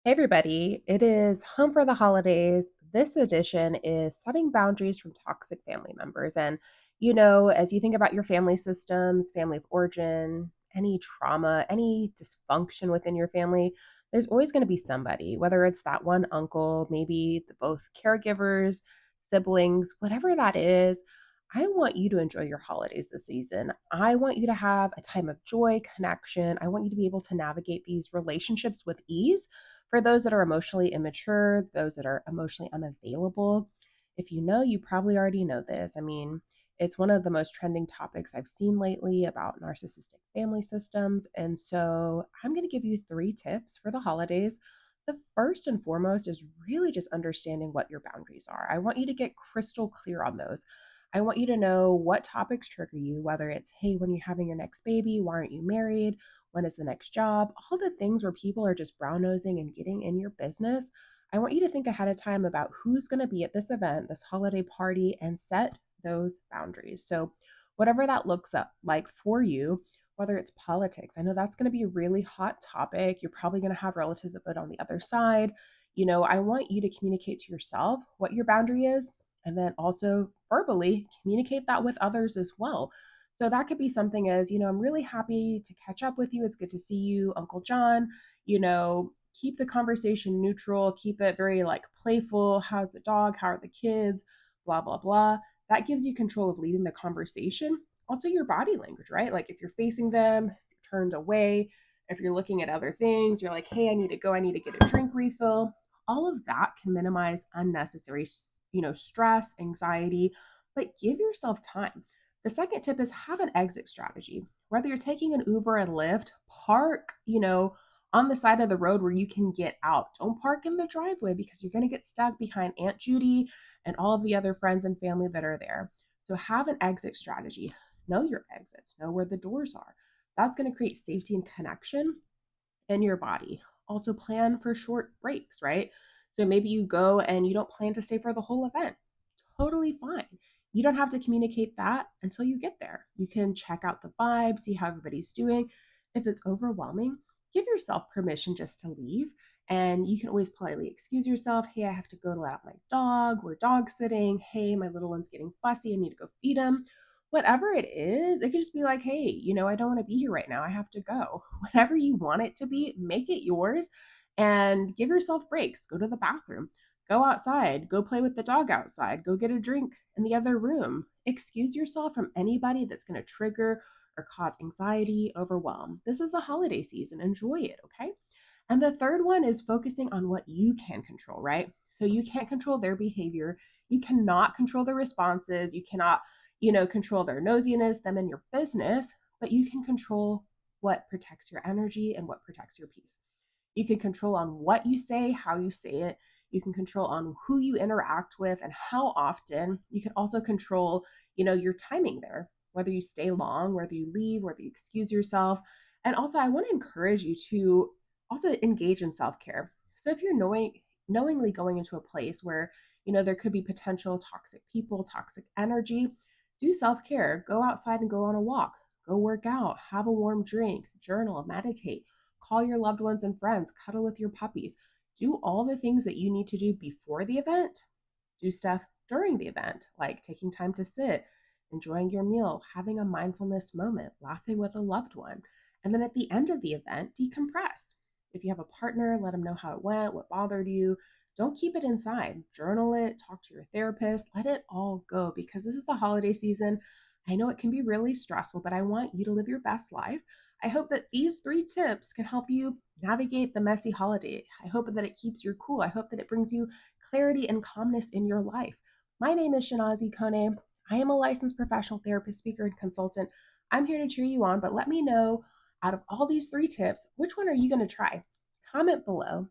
Hey, everybody. It is home for the holidays. This edition is setting boundaries from toxic family members. And, as you think about your family systems, family of origin, any trauma, any dysfunction within your family, there's always going to be somebody, whether it's that one uncle, maybe both caregivers, siblings, whatever that is. I want you to enjoy your holidays this season. I want you to have a time of joy, connection. I want you to be able to navigate these relationships with ease for those that are emotionally immature, those that are emotionally unavailable. If you know, you probably already know this. I mean, it's one of the most trending topics I've seen lately about narcissistic family systems. And so I'm going to give you 3 tips for the holidays. The first and foremost is really just understanding what your boundaries are. I want you to get crystal clear on those. I want you to know what topics trigger you, whether it's, hey, when you're having your next baby, why aren't you married? When is the next job? All the things where people are just brown nosing and getting in your business. I want you to think ahead of time about who's going to be at this event, this holiday party, and set those boundaries. So, whatever that looks up like for you, whether it's politics, I know that's going to be a really hot topic. You're probably going to have relatives a bit on the other side. I want you to communicate to yourself what your boundary is, and then also verbally communicate that with others as well. So that could be something as, I'm really happy to catch up with you. It's good to see you, Uncle John. Keep the conversation neutral, keep it very like playful. How's the dog? How are the kids? Blah, blah, blah. That gives you control of leading the conversation. Also, your body language, right? Like if you're facing them, if you're turned away, if you're looking at other things, you're like, hey, I need to go, I need to get a drink refill. All of that can minimize unnecessary, stress, anxiety, but give yourself time. The second tip is have an exit strategy. Whether you're taking an Uber and Lyft, park, on the side of the road where you can get out. Don't park in the driveway because you're going to get stuck behind Aunt Judy and all of the other friends and family that are there. So have an exit strategy. Know your exits, know where the doors are. That's going to create safety and connection in your body. Also, plan for short breaks, right? So maybe you go and you don't plan to stay for the whole event. Totally fine. You don't have to communicate that until you get there. You can check out the vibe, see how everybody's doing. If it's overwhelming, give yourself permission just to leave. And you can always politely excuse yourself. Hey, I have to go to let out my dog. We're dog sitting. Hey, my little one's getting fussy. I need to go feed him. Whatever it is, it could just be like, hey, I don't want to be here right now. I have to go. Whatever you want it to be, make it yours and give yourself breaks. Go to the bathroom, go outside, go play with the dog outside, go get a drink in the other room. Excuse yourself from anybody that's going to trigger or cause anxiety, overwhelm. This is the holiday season. Enjoy it, okay? And the third one is focusing on what you can control, right? So you can't control their behavior. You cannot control their responses. You cannot, control their nosiness, them in your business, but you can control what protects your energy and what protects your peace. You can control on what you say, how you say it. You can control on who you interact with and how often. You can also control, your timing there, whether you stay long, whether you leave, whether you excuse yourself. And also, I want to encourage you to also engage in self-care. So if you're knowingly going into a place where, there could be potential toxic people, toxic energy, do self-care. Go outside and go on a walk. Go work out, have a warm drink, journal, meditate, call your loved ones and friends, cuddle with your puppies. Do all the things that you need to do before the event. Do stuff during the event, like taking time to sit, enjoying your meal, having a mindfulness moment, laughing with a loved one. And then at the end of the event, decompress. If you have a partner, let them know how it went, what bothered you. Don't keep it inside. Journal it, talk to your therapist, let it all go because this is the holiday season. I know it can be really stressful, but I want you to live your best life. I hope that these 3 tips can help you navigate the messy holiday. I hope that it keeps you cool. I hope that it brings you clarity and calmness in your life. My name is Shanazi Kone. I am a licensed professional therapist, speaker, and consultant. I'm here to cheer you on, but let me know out of all these 3 tips, which one are you going to try? Comment below.